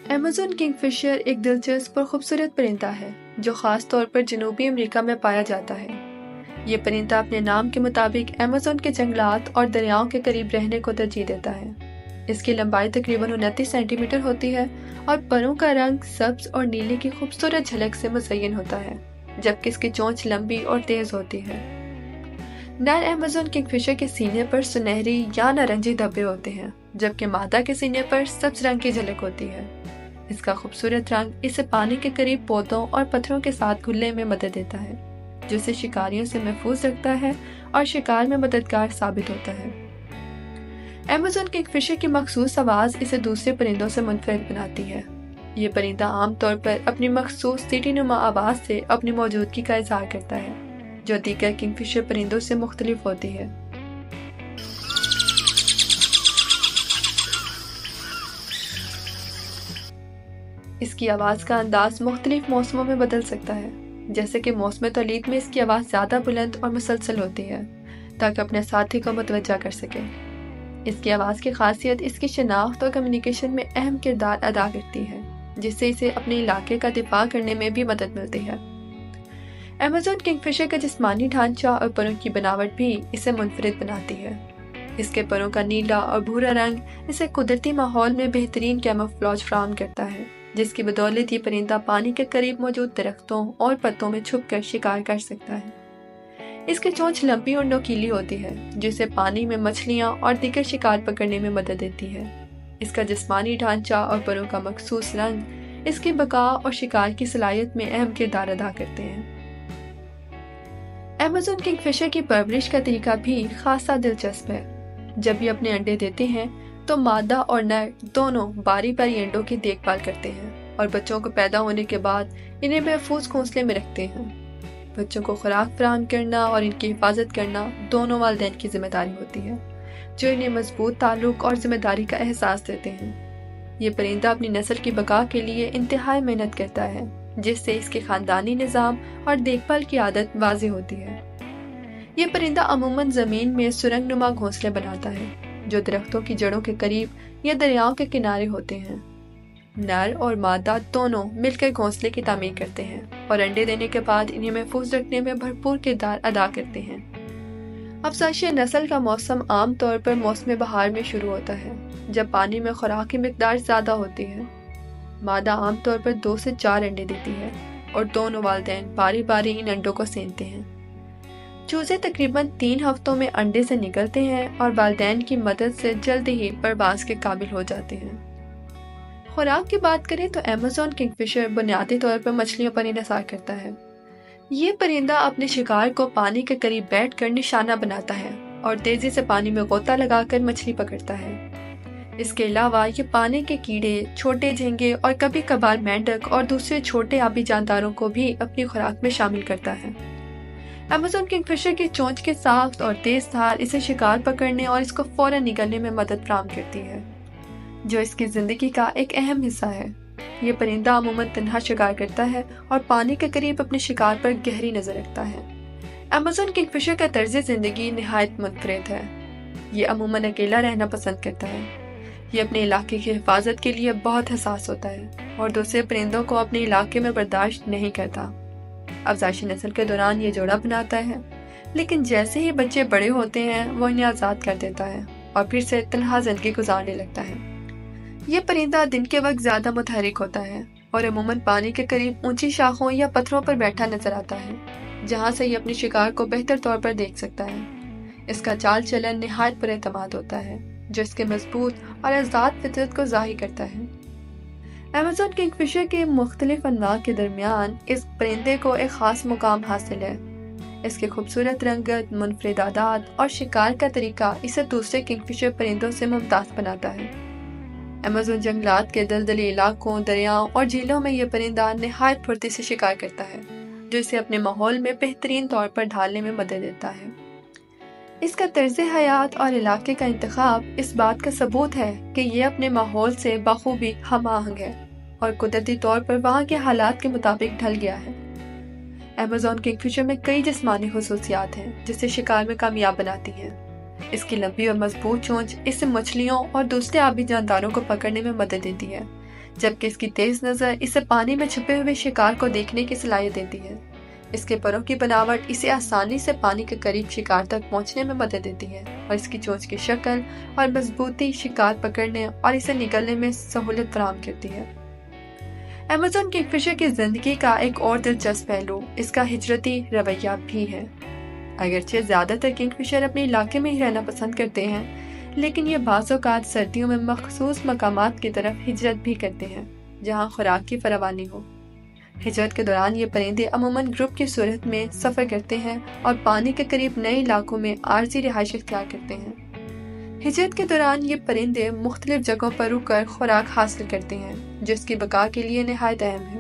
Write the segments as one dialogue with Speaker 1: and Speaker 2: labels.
Speaker 1: Amazon king فشر ایک دلچسپ اور خوبصورت پرندہ ہے جو خاص طور پر جنوبی امریکہ میں پایا جاتا ہے۔ یہ پرندہ اپنے نام کے مطابق ایمیزون کے جنگلات اور دریاؤں کے قریب رہنے کو ترجیح دیتا ہے۔ اس کی لمبائی تقریباً 29 سینٹی میٹر ہوتی ہے اور پروں کا رنگ سبز اور نیلے کی خوبصورت جھلک سے مزین ہوتا ہے، جبکہ اس کی چونچ لمبی اور تیز ہوتی ہے۔ نر ایمیزون کنگ فشر کے سینے پر سنہری یا نارنجی دھبے ہوتے ہیں، جبکہ مادہ کے سینے پر سبز رنگ کی جھلک ہوتی ہے۔ اس کا خوبصورت رنگ اسے پانی کے قریب پودوں اور پتھروں کے ساتھ گھلنے میں مدد دیتا ہے، جو اسے شکاریوں سے محفوظ رکھتا ہے اور شکار میں مددگار ثابت ہوتا ہے۔ ایمیزون کنگ فشر کی مخصوص آواز اسے دوسرے پرندوں سے منفرد بناتی ہے۔ یہ پرندہ عام طور پر اپنی مخصوص سیٹی نما آواز سے اپنی موجودگی کا اظہار کرتا ہے، جو دیگر کنگ فشر پرندوں سے مختلف ہوتی ہے۔ اس کی آواز کا انداز مختلف موسموں میں بدل سکتا ہے، جیسے کہ موسم تولید میں اس کی آواز زیادہ بلند اور مسلسل ہوتی ہے تاکہ اپنے ساتھی کو متوجہ کر سکے۔ اس کی آواز کی خاصیت اس کی شناخت اور کمیونیکیشن میں اہم کردار ادا کرتی ہے، جس سے اسے اپنے علاقے کا دفاع کرنے میں بھی مدد ملتی ہے۔ ایمیزون کنگ فشر کا جسمانی ڈھانچہ اور پروں کی بناوٹ بھی اسے منفرد بناتی ہے۔ اس کے پروں کا نیلا اور بھورا رنگ اسے قدرتی ماحول میں بہترین کیموفلاج فراہم کرتا ہے، جس کی بدولت یہ پرندہ پانی کے قریب موجود درختوں اور پتوں میں چھپ کر شکار کر سکتا ہے۔ اس کی چونچ لمبی اور نوکیلی ہوتی ہے، جو اسے پانی میں مچھلیاں اور دیگر شکار پکڑنے میں مدد دیتی ہے۔ اس کا جسمانی ڈھانچہ اور پروں کا مخصوص رنگ اس کی بقا اور شکار کی صلاحیت میں اہم کردار ادا کرتے ہیں۔ ایمیزون کنگ فشر کی پرورش کا طریقہ بھی خاصا دلچسپ ہے۔ جب یہ اپنے انڈے دیتے ہیں تو مادہ اور نر دونوں باری باری انڈوں کی دیکھ بھال کرتے ہیں اور بچوں کو پیدا ہونے کے بعد انہیں محفوظ گھونسلے میں رکھتے ہیں۔ بچوں کو خوراک فراہم کرنا اور ان کی حفاظت کرنا دونوں والدین کی ذمہ داری ہوتی ہے، جو انہیں مضبوط تعلق اور ذمہ داری کا احساس دیتے ہیں۔ یہ پرندہ اپنی نسل کی بقا کے لیے انتہائی محنت کرتا ہے، جس سے اس کے خاندانی نظام اور دیکھ بھال کی عادت واضح ہوتی ہے۔ یہ پرندہ عموماً زمین میں سرنگ نما گھونسلے بناتا ہے، جو درختوں کی جڑوں کے قریب یا دریاؤں کے کنارے ہوتے ہیں۔ نر اور مادہ دونوں مل کر گھونسلے کی تعمیر کرتے ہیں اور انڈے دینے کے بعد انہیں محفوظ رکھنے میں بھرپور کردار ادا کرتے ہیں۔ افزائش نسل کا موسم عام طور پر موسم بہار میں شروع ہوتا ہے، جب پانی میں خوراک کی مقدار زیادہ ہوتی ہے۔ مادہ عام طور پر 2 سے 4 انڈے دیتی ہے اور دونوں والدین باری باری ان انڈوں کو سینتے ہیں۔ چوزے تقریباً 3 ہفتوں میں انڈے سے نکلتے ہیں اور والدین کی مدد سے جلد ہی پرواز کے قابل ہو جاتے ہیں۔ خوراک کی بات کریں تو ایمیزون کنگ فشر بنیادی طور پر مچھلیوں پر انحصار کرتا ہے۔ یہ پرندہ اپنے شکار کو پانی کے قریب بیٹھ کر نشانہ بناتا ہے اور تیزی سے پانی میں غوطہ لگا کر مچھلی پکڑتا ہے۔ اس کے علاوہ یہ پانی کے کیڑے، چھوٹے جھینگے اور کبھی کبھار مینڈک اور دوسرے چھوٹے آبی جانداروں کو بھی اپنی خوراک میں شامل کرتا ہے۔ ایمیزون کنگ فشر کی چونچ کے ساخت اور تیز دھار اسے شکار پکڑنے اور اس کو فوراً نگلنے میں مدد فراہم کرتی ہے، جو اس کی زندگی کا ایک اہم حصہ ہے۔ یہ پرندہ عموماً تنہا شکار کرتا ہے اور پانی کے قریب اپنے شکار پر گہری نظر رکھتا ہے۔ ایمیزون کنگ فشر کا طرز زندگی نہایت منفرد ہے۔ یہ عموماً اکیلا رہنا پسند کرتا ہے۔ یہ اپنے علاقے کی حفاظت کے لیے بہت حساس ہوتا ہے اور دوسرے پرندوں کو اپنے علاقے میں برداشت نہیں کرتا۔ افزائش نسل کے دوران یہ جوڑا بناتا ہے، لیکن جیسے ہی بچے بڑے ہوتے ہیں وہ انہیں آزاد کر دیتا ہے اور پھر سے تنہا زندگی گزارنے لگتا ہے۔ یہ پرندہ دن کے وقت زیادہ متحرک ہوتا ہے اور عموماً پانی کے قریب اونچی شاخوں یا پتھروں پر بیٹھا نظر آتا ہے، جہاں سے یہ اپنے شکار کو بہتر طور پر دیکھ سکتا ہے۔ اس کا چال چلن نہایت پر اعتماد ہوتا ہے، جو اس کے مضبوط اور آزاد فطرت کو ظاہر کرتا ہے۔ ایمیزون کنگ فشر کے مختلف انواع کے درمیان اس پرندے کو ایک خاص مقام حاصل ہے۔ اس کے خوبصورت رنگت، منفرد عادات اور شکار کا طریقہ اسے دوسرے کنگ فشر پرندوں سے ممتاز بناتا ہے۔ ایمیزون جنگلات کے دلدلی علاقوں، دریاؤں اور جھیلوں میں یہ پرندہ نہایت پھرتی سے شکار کرتا ہے، جو اسے اپنے ماحول میں بہترین طور پر ڈھالنے میں مدد دیتا ہے۔ اس کا طرز حیات اور علاقے کا انتخاب اس بات کا ثبوت ہے کہ یہ اپنے ماحول سے بخوبی ہم آہنگ ہے اور قدرتی طور پر وہاں کے حالات کے مطابق ڈھل گیا ہے۔ ایمیزون کنگ فشر میں کئی جسمانی خصوصیات ہیں جسے شکار میں کامیاب بناتی ہیں۔ اس کی لمبی اور مضبوط چونچ اسے مچھلیوں اور دوسرے آبی جانداروں کو پکڑنے میں مدد دیتی ہے، جبکہ اس کی تیز نظر اسے پانی میں چھپے ہوئے شکار کو دیکھنے کی صلاحیت دیتی ہے۔ اس کے پروں کی بناوٹ اسے آسانی سے پانی کے قریب شکار تک پہنچنے میں مدد دیتی ہے، اور اس کی چونچ کی شکل اور مضبوطی شکار پکڑنے اور اسے نگلنے میں سہولت فراہم کرتی ہے۔ ایمیزون کنگ فشر کی زندگی کا ایک اور دلچسپ پہلو اس کا ہجرتی رویہ بھی ہے۔ اگرچہ زیادہ تر کنگ فشر اپنے علاقے میں ہی رہنا پسند کرتے ہیں، لیکن یہ بعض اوقات سردیوں میں مخصوص مقامات کی طرف ہجرت بھی کرتے ہیں جہاں خوراک کی فراوانی ہو۔ ہجرت کے دوران یہ پرندے عموماً گروپ کی صورت میں سفر کرتے ہیں اور پانی کے قریب نئے علاقوں میں عارضی رہائش اختیار کرتے ہیں۔ ہجرت کے دوران یہ پرندے مختلف جگہوں پر رک کر خوراک حاصل کرتے ہیں، جو اس کی بقا کے لیے نہایت اہم ہے۔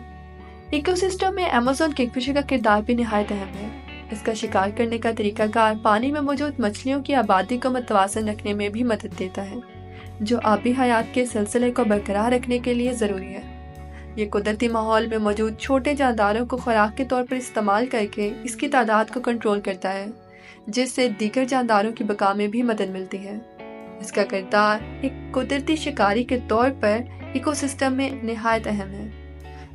Speaker 1: ایکو سسٹم میں ایمیزون کنگ فشر کا کردار بھی نہایت اہم ہے۔ اس کا شکار کرنے کا طریقہ کار پانی میں موجود مچھلیوں کی آبادی کو متوازن رکھنے میں بھی مدد دیتا ہے، جو آبی حیات کے سلسلے کو برقرار رکھنے کے لیے ضروری ہے۔ یہ قدرتی ماحول میں موجود چھوٹے جانداروں کو خوراک کے طور پر استعمال کر کے اس کی تعداد کو کنٹرول کرتا ہے، جس سے دیگر جانداروں کی بقا میں بھی مدد ملتی ہے۔ اس کا کردار ایک قدرتی شکاری کے طور پر ایکو سسٹم میں نہایت اہم ہے،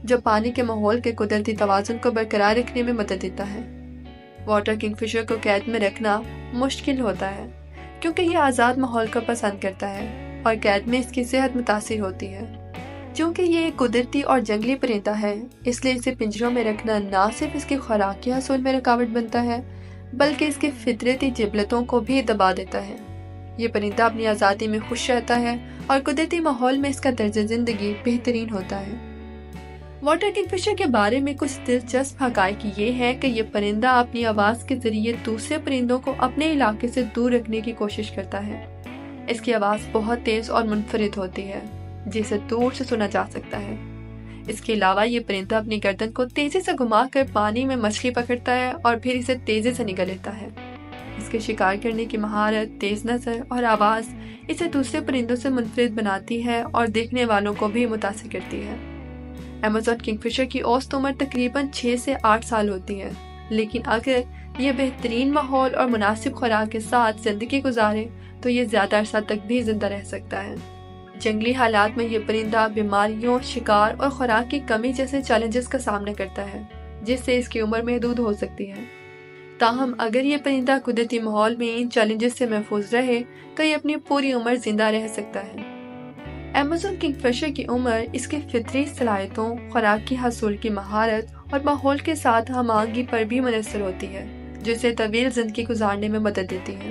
Speaker 1: جو پانی کے ماحول کے قدرتی توازن کو برقرار رکھنے میں مدد دیتا ہے۔ واٹر کنگ فشر کو قید میں رکھنا مشکل ہوتا ہے کیونکہ یہ آزاد ماحول کو پسند کرتا ہے اور قید میں اس کی صحت متاثر ہوتی ہے۔ چونکہ یہ ایک قدرتی اور جنگلی پرندہ ہے، اس لیے اسے پنجروں میں رکھنا نہ صرف اس کی خوراک کے حصول میں رکاوٹ بنتا ہے بلکہ اس کی فطرتی جبلتوں کو بھی دبا دیتا ہے۔ یہ پرندہ اپنی آزادی میں خوش رہتا ہے اور قدرتی ماحول میں اس کا طرز زندگی بہترین ہوتا ہے۔ واٹر کنگ فشر کے بارے میں کچھ دلچسپ حقائق یہ ہے کہ یہ پرندہ اپنی آواز کے ذریعے دوسرے پرندوں کو اپنے علاقے سے دور رکھنے کی کوشش کرتا ہے۔ اس کی آواز بہت تیز اور منفرد ہوتی ہے، جسے دور سے سنا جا سکتا ہے۔ اس کے علاوہ یہ پرندہ اپنی گردن کو تیزی سے گھما کر پانی میں مچھلی پکڑتا ہے اور پھر اسے تیزی سے نگل لیتا ہے۔ اس کے شکار کرنے کی مہارت، تیز نظر اور آواز اسے دوسرے پرندوں سے منفرد بناتی ہے اور دیکھنے والوں کو بھی متاثر کرتی ہے۔ ایمیزون کنگ فشر کی اوسط عمر تقریباً 6 سے 8 سال ہوتی ہے، لیکن اگر یہ بہترین ماحول اور مناسب خوراک کے ساتھ زندگی گزارے تو یہ زیادہ عرصہ تک بھی زندہ رہ سکتا ہے۔ جنگلی حالات میں یہ پرندہ بیماریوں، شکار اور خوراک کی کمی جیسے چیلنجز کا سامنا کرتا ہے، جس سے اس کی عمر محدود ہو سکتی ہے۔ تاہم اگر یہ پرندہ قدرتی ماحول میں ان چیلنجز سے محفوظ رہے تو یہ اپنی پوری عمر زندہ رہ سکتا ہے۔ ایمیزون کنگ فشر کی عمر اس کی فطری صلاحیتوں، خوراک کی حصول کی مہارت اور ماحول کے ساتھ ہم آہنگی پر بھی منحصر ہوتی ہے، جو اسے طویل زندگی گزارنے میں مدد دیتی ہے۔